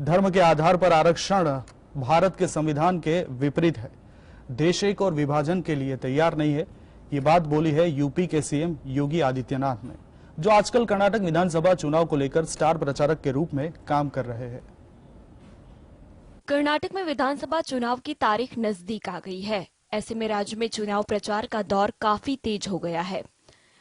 धर्म के आधार पर आरक्षण भारत के संविधान के विपरीत है। देश एक और विभाजन के लिए तैयार नहीं है। ये बात बोली है यूपी के सीएम योगी आदित्यनाथ ने, जो आजकल कर्नाटक विधानसभा चुनाव को लेकर स्टार प्रचारक के रूप में काम कर रहे हैं। कर्नाटक में विधानसभा चुनाव की तारीख नजदीक आ गई है। ऐसे में राज्य में चुनाव प्रचार का दौर काफी तेज हो गया है।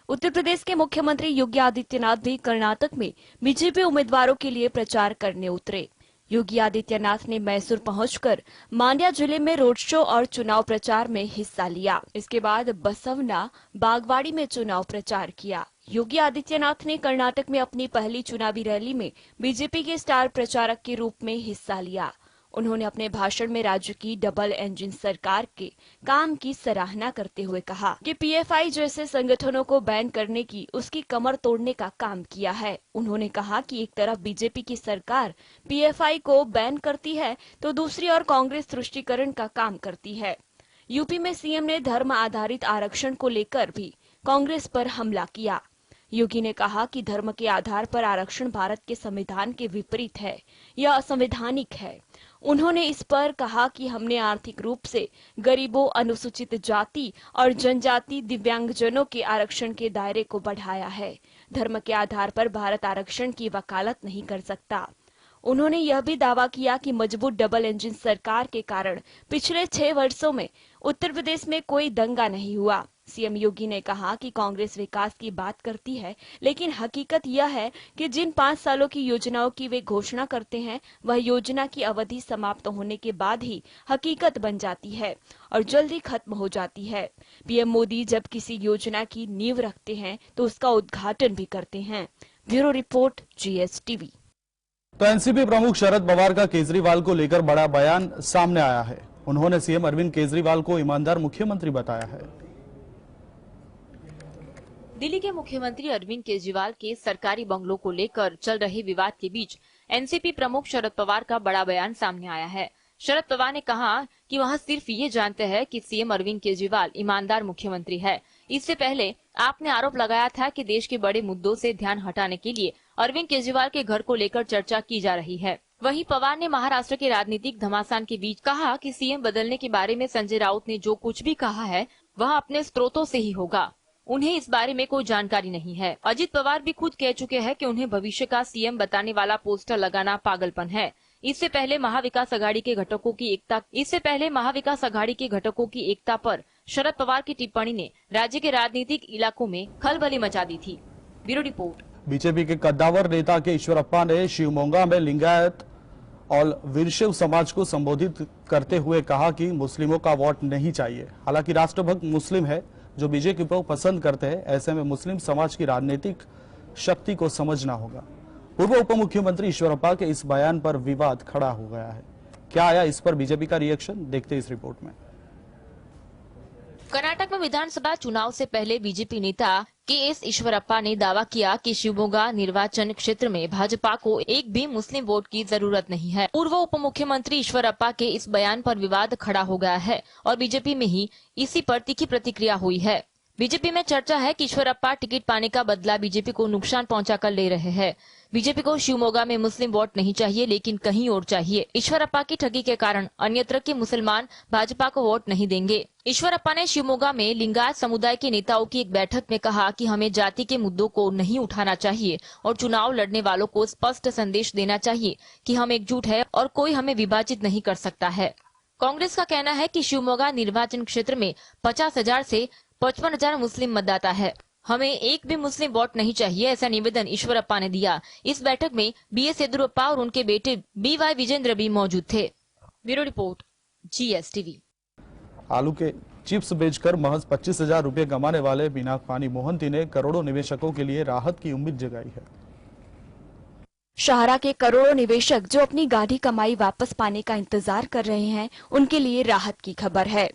उत्तर प्रदेश के मुख्यमंत्री योगी आदित्यनाथ भी कर्नाटक में बीजेपी उम्मीदवारों के लिए प्रचार करने उतरे। योगी आदित्यनाथ ने मैसूर पहुंचकर मांड्या जिले में रोड शो और चुनाव प्रचार में हिस्सा लिया। इसके बाद बसवना बागवाड़ी में चुनाव प्रचार किया। योगी आदित्यनाथ ने कर्नाटक में अपनी पहली चुनावी रैली में बीजेपी के स्टार प्रचारक के रूप में हिस्सा लिया। उन्होंने अपने भाषण में राज्य की डबल इंजन सरकार के काम की सराहना करते हुए कहा कि पीएफआई जैसे संगठनों को बैन करने की उसकी कमर तोड़ने का काम किया है। उन्होंने कहा कि एक तरफ बीजेपी की सरकार पीएफआई को बैन करती है तो दूसरी ओर कांग्रेस तुष्टीकरण का काम करती है। यूपी में सीएम ने धर्म आधारित आरक्षण को लेकर भी कांग्रेस पर हमला किया। योगी ने कहा कि धर्म के आधार पर आरक्षण भारत के संविधान के विपरीत है, यह असंवैधानिक है। उन्होंने इस पर कहा कि हमने आर्थिक रूप से गरीबों, अनुसूचित जाति और जनजाति, दिव्यांगजनों के आरक्षण के दायरे को बढ़ाया है। धर्म के आधार पर भारत आरक्षण की वकालत नहीं कर सकता। उन्होंने यह भी दावा किया कि मजबूत डबल इंजन सरकार के कारण पिछले 6 वर्षों में उत्तर प्रदेश में कोई दंगा नहीं हुआ। सीएम योगी ने कहा कि कांग्रेस विकास की बात करती है, लेकिन हकीकत यह है कि जिन 5 सालों की योजनाओं की वे घोषणा करते हैं, वह योजना की अवधि समाप्त होने के बाद ही हकीकत बन जाती है और जल्दी खत्म हो जाती है। पीएम मोदी जब किसी योजना की नींव रखते हैं तो उसका उद्घाटन भी करते हैं। Bureau report, GSTV। तो एनसीपी प्रमुख शरद पवार का केजरीवाल को लेकर बड़ा बयान सामने आया है। उन्होंने सीएम अरविंद केजरीवाल को ईमानदार मुख्यमंत्री बताया है। दिल्ली के मुख्यमंत्री अरविंद केजरीवाल के सरकारी बंगलों को लेकर चल रहे विवाद के बीच एनसीपी प्रमुख शरद पवार का बड़ा बयान सामने आया है। शरद पवार ने कहा कि वह सिर्फ ये जानते हैं कि सीएम अरविंद केजरीवाल ईमानदार मुख्यमंत्री है। इससे पहले आपने आरोप लगाया था कि देश के बड़े मुद्दों से ध्यान हटाने के लिए अरविंद केजरीवाल के घर को लेकर चर्चा की जा रही है। वहीं पवार ने महाराष्ट्र के राजनीतिक घमासान के बीच कहा कि सीएम बदलने के बारे में संजय राउत ने जो कुछ भी कहा है वह अपने स्रोतों से ही होगा। उन्हें इस बारे में कोई जानकारी नहीं है। अजित पवार भी खुद कह चुके हैं कि उन्हें भविष्य का सीएम बताने वाला पोस्टर लगाना पागलपन है। इससे पहले महाविकास अघाड़ी के घटकों की एकता पर शरद पवार की टिप्पणी ने राज्य के राजनीतिक इलाकों में खलबली मचा दी थी। Bureau report. बीजेपी के कद्दावर नेता के ईश्वरप्पा ने शिवमोगा में लिंगायत और वीरशैव समाज को संबोधित करते हुए कहा कि मुस्लिमों का वोट नहीं चाहिए। हालांकि राष्ट्रभक्त मुस्लिम है जो बीजेपी को पसंद करते हैं। ऐसे में मुस्लिम समाज की राजनीतिक शक्ति को समझना होगा। पूर्व उप मुख्यमंत्री ईश्वरप्पा के इस बयान पर विवाद खड़ा हो गया है। क्या आया इस पर बीजेपी का रिएक्शन, देखते इस रिपोर्ट में। कर्नाटक में विधानसभा चुनाव से पहले बीजेपी नेता KS ईश्वरप्पा ने दावा किया कि शिवमोगा निर्वाचन क्षेत्र में भाजपा को एक भी मुस्लिम वोट की जरूरत नहीं है। पूर्व उप मुख्यमंत्री ईश्वरप्पा के इस बयान पर विवाद खड़ा हो गया है और बीजेपी में ही इसी पर तीखी प्रतिक्रिया हुई है। बीजेपी में चर्चा है कि ईश्वरप्पा टिकट पाने का बदला बीजेपी को नुकसान पहुंचाकर ले रहे हैं। बीजेपी को शिवमोगा में मुस्लिम वोट नहीं चाहिए, लेकिन कहीं और चाहिए। ईश्वरप्पा की ठगी के कारण अन्यत्र के मुसलमान भाजपा को वोट नहीं देंगे। ईश्वरप्पा ने शिवमोगा में लिंगायत समुदाय के नेताओं की एक बैठक में कहा कि हमें जाति के मुद्दों को नहीं उठाना चाहिए और चुनाव लड़ने वालों को स्पष्ट संदेश देना चाहिए कि हम एकजुट है और कोई हमें विभाजित नहीं कर सकता है। कांग्रेस का कहना है कि शिवमोगा निर्वाचन क्षेत्र में 50,000 से 55,000 मुस्लिम मतदाता है। हमें एक भी मुस्लिम वोट नहीं चाहिए, ऐसा निवेदन ईश्वरप्पा ने दिया। इस बैठक में BS येदियुरप्पा और उनके बेटे BY विजेंद्र भी मौजूद थे। Bureau report, GSTV। आलू के चिप्स बेचकर महज 25,000 रुपए कमाने वाले पिनाक-पानी मोहंती ने करोड़ों निवेशकों के लिए राहत की उम्मीद जगाई है। शाहरा के करोड़ों निवेशक जो अपनी गाढ़ी कमाई वापस पाने का इंतजार कर रहे हैं, उनके लिए राहत की खबर है।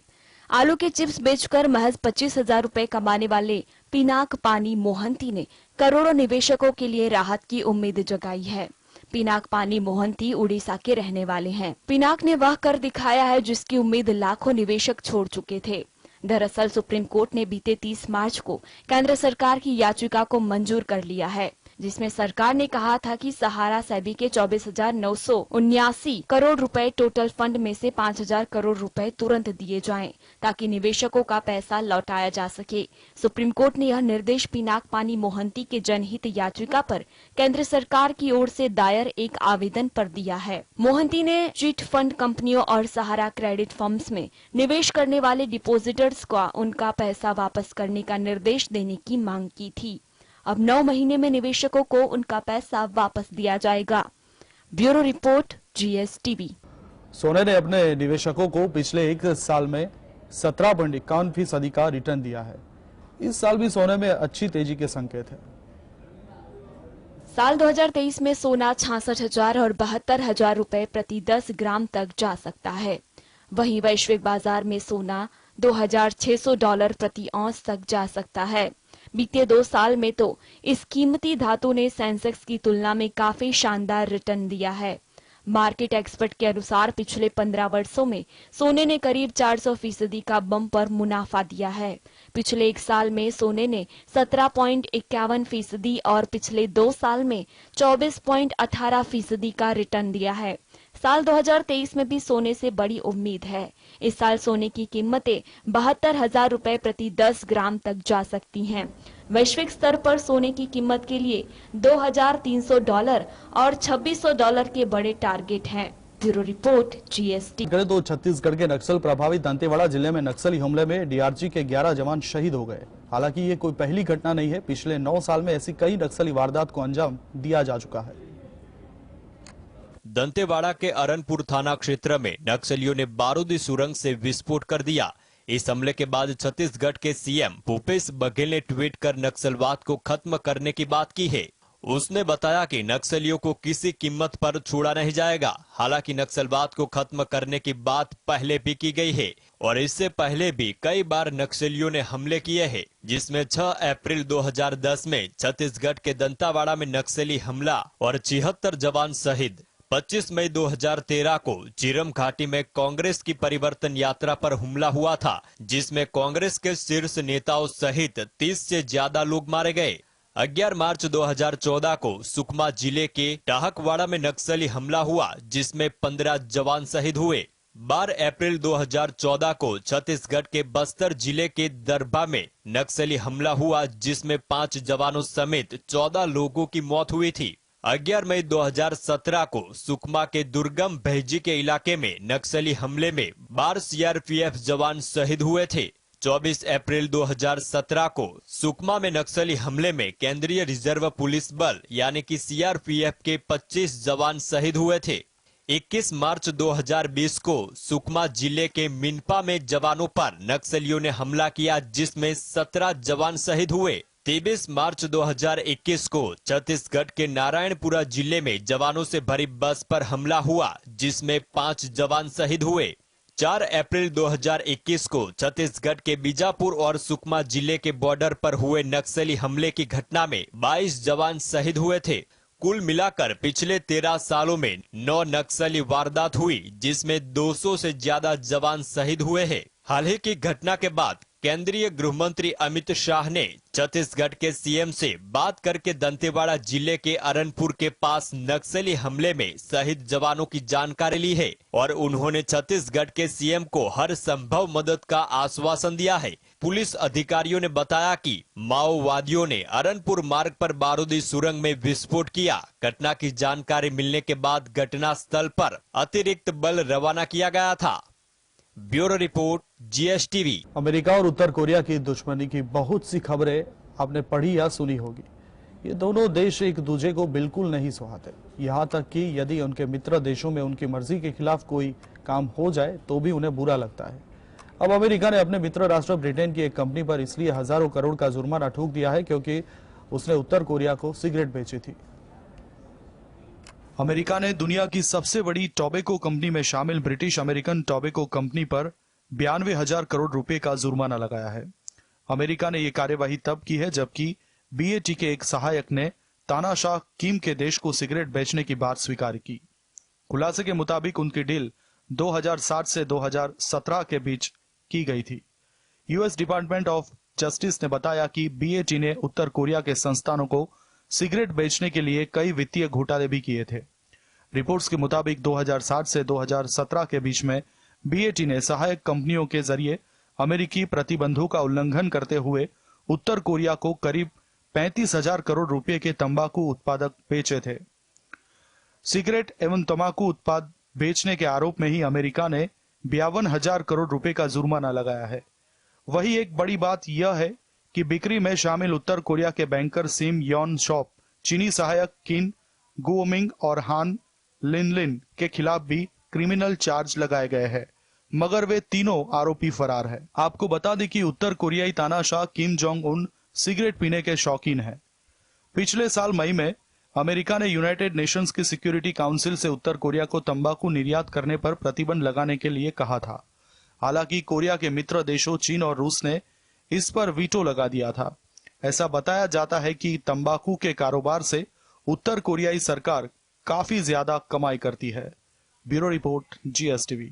आलू के चिप्स बेचकर महज 25,000 रुपए कमाने वाले पिनाक पानी मोहंती ने करोड़ों निवेशकों के लिए राहत की उम्मीद जगाई है। पिनाक पानी मोहंती उड़ीसा के रहने वाले हैं। पिनाक ने वह कर दिखाया है जिसकी उम्मीद लाखों निवेशक छोड़ चुके थे। दरअसल सुप्रीम कोर्ट ने बीते 30 मार्च को केंद्र सरकार की याचिका को मंजूर कर लिया है। जिसमें सरकार ने कहा था कि सहारा सेबी के 24,979 करोड़ रुपए टोटल फंड में से 5,000 करोड़ रुपए तुरंत दिए जाएं, ताकि निवेशकों का पैसा लौटाया जा सके। सुप्रीम कोर्ट ने यह निर्देश पिनाक-पानी मोहंती के जनहित याचिका पर केंद्र सरकार की ओर से दायर एक आवेदन पर दिया है। मोहंती ने चिट फंड कंपनियों और सहारा क्रेडिट फर्म्स में निवेश करने वाले डिपोजिटर्स को उनका पैसा वापस करने का निर्देश देने की मांग की थी। अब 9 महीने में निवेशकों को उनका पैसा वापस दिया जाएगा। Bureau report, GSTV। सोने ने अपने निवेशकों को पिछले एक साल में 17.51% का रिटर्न दिया है। इस साल भी सोने में अच्छी तेजी के संकेत है। साल 2023 में सोना 66,000 और 72,000 रुपए प्रति 10 ग्राम तक जा सकता है। वहीं वैश्विक बाजार में सोना $2,600 प्रति औंस तक जा सकता है। बीते 2 साल में तो इस कीमती धातु ने सेंसेक्स की तुलना में काफी शानदार रिटर्न दिया है। मार्केट एक्सपर्ट के अनुसार पिछले 15 वर्षों में सोने ने करीब 400% का बम्पर मुनाफा दिया है। पिछले 1 साल में सोने ने 17.51% और पिछले 2 साल में 24.18% का रिटर्न दिया है। साल 2023 में भी सोने से बड़ी उम्मीद है। इस साल सोने की कीमतें 72,000 रुपए प्रति 10 ग्राम तक जा सकती हैं। वैश्विक स्तर पर सोने की कीमत के लिए $2,300 और $2,600 के बड़े टारगेट हैं। Bureau report, GSTV। तो छत्तीसगढ़ के नक्सल प्रभावित दंतेवाड़ा जिले में नक्सली हमले में DRG के 11 जवान शहीद हो गए। हालांकि ये कोई पहली घटना नहीं है। पिछले 9 साल में ऐसी कई नक्सली वारदात को अंजाम दिया जा चुका है। दंतेवाड़ा के अरनपुर थाना क्षेत्र में नक्सलियों ने बारूदी सुरंग से विस्फोट कर दिया। इस हमले के बाद छत्तीसगढ़ के सीएम भूपेश बघेल ने ट्वीट कर नक्सलवाद को खत्म करने की बात की है। उसने बताया कि नक्सलियों को किसी कीमत पर छोड़ा नहीं जाएगा। हालांकि नक्सलवाद को खत्म करने की बात पहले भी की गई है और इससे पहले भी कई बार नक्सलियों ने हमले किए हैं, जिसमें 6 अप्रैल 2010 में छत्तीसगढ़ के दंतेवाड़ा में नक्सली हमला और 76 जवान शहीद। 25 मई 2013 को झीरम घाटी में कांग्रेस की परिवर्तन यात्रा पर हमला हुआ था, जिसमें कांग्रेस के शीर्ष नेताओं सहित 30 से ज्यादा लोग मारे गए। 11 मार्च 2014 को सुकमा जिले के टाहकवाड़ा में नक्सली हमला हुआ, जिसमें 15 जवान शहीद हुए। 12 अप्रैल 2014 को छत्तीसगढ़ के बस्तर जिले के दरभा में नक्सली हमला हुआ, जिसमें 5 जवानों समेत 14 लोगों की मौत हुई थी। 11 मई 2017 को सुकमा के दुर्गम भैजी के इलाके में नक्सली हमले में 12 CRPF जवान शहीद हुए थे। 24 अप्रैल 2017 को सुकमा में नक्सली हमले में केंद्रीय रिजर्व पुलिस बल यानी कि CRPF के 25 जवान शहीद हुए थे। 21 मार्च 2020 को सुकमा जिले के मिनपा में जवानों पर नक्सलियों ने हमला किया, जिसमें 17 जवान शहीद हुए। 23 मार्च 2021 को छत्तीसगढ़ के नारायणपुरा जिले में जवानों से भरी बस पर हमला हुआ, जिसमें 5 जवान शहीद हुए। 4 अप्रैल 2021 को छत्तीसगढ़ के बीजापुर और सुकमा जिले के बॉर्डर पर हुए नक्सली हमले की घटना में 22 जवान शहीद हुए थे। कुल मिलाकर पिछले 13 सालों में 9 नक्सली वारदात हुई, जिसमें 200 से ज्यादा जवान शहीद हुए हैं। हाल ही की घटना के बाद केंद्रीय गृह मंत्री अमित शाह ने छत्तीसगढ़ के सीएम से बात करके दंतेवाड़ा जिले के अरनपुर के पास नक्सली हमले में शहीद जवानों की जानकारी ली है और उन्होंने छत्तीसगढ़ के सीएम को हर संभव मदद का आश्वासन दिया है। पुलिस अधिकारियों ने बताया कि माओवादियों ने अरनपुर मार्ग पर बारूदी सुरंग में विस्फोट किया। घटना की जानकारी मिलने के बाद घटना स्थल पर अतिरिक्त बल रवाना किया गया था। Bureau report, GSTV। अमेरिका और उत्तर कोरिया की दुश्मनी की बहुत सी खबरें आपने पढ़ी या सुनी होगी। ये दोनों देश एक दूसरे को बिल्कुल नहीं सुहाते, यहाँ तक कि यदि उनके मित्र देशों में उनकी मर्जी के खिलाफ कोई काम हो जाए तो भी उन्हें बुरा लगता है। अब अमेरिका ने अपने मित्र राष्ट्र ब्रिटेन की एक कंपनी पर इसलिए हजारों करोड़ का जुर्माना ठोक दिया है क्योंकि उसने उत्तर कोरिया को सिगरेट बेची थी। अमेरिका ने दुनिया की सबसे बड़ी टोबैको कंपनी में शामिल ब्रिटिश अमेरिकन टोबैको कंपनी पर 92,000 करोड़ रुपए का जुर्माना लगाया है। अमेरिका ने यह कार्यवाही तब की है जबकि BAT के एक सहायक ने तानाशाह किम के देश को सिगरेट बेचने की बात स्वीकार की। खुलासे के मुताबिक उनकी डील 2007 से 2017 के बीच की गई थी। यूएस डिपार्टमेंट ऑफ जस्टिस ने बताया कि BAT ने उत्तर कोरिया के संस्थानों को सिगरेट बेचने के लिए कई वित्तीय घोटाले भी किए थे। रिपोर्ट्स के मुताबिक 2007 से 2017 के बीच में बीएटी ने सहायक कंपनियों के जरिए अमेरिकी प्रतिबंधों का उल्लंघन करते हुए उत्तर कोरिया को करीब 35,000 करोड़ रुपए के तंबाकू उत्पादक बेचे थे। सिगरेट एवं तंबाकू उत्पाद बेचने के आरोप में ही अमेरिका ने 52,000 करोड़ रुपए का जुर्माना लगाया है। वही एक बड़ी बात यह है कि बिक्री में शामिल उत्तर कोरिया के बैंकर सिम यॉन शॉप, चीनी सहायक किन गुओमिंग और हान लिनलिन के खिलाफ भी क्रिमिनल चार्ज लगाए गए हैं, मगर वे तीनों आरोपी फरार हैं। आपको बता दें कि उत्तर कोरियाई तानाशाह किम जोंग उन सिगरेट पीने के शौकीन हैं। पिछले साल मई में अमेरिका ने यूनाइटेड नेशंस की सिक्योरिटी काउंसिल से उत्तर कोरिया को तंबाकू निर्यात करने पर प्रतिबंध लगाने के लिए कहा था। हालांकि कोरिया के मित्र देशों चीन और रूस ने इस पर वीटो लगा दिया था। ऐसा बताया जाता है कि तंबाकू के कारोबार से उत्तर कोरियाई सरकार काफी ज्यादा कमाई करती है। Bureau report, GSTV।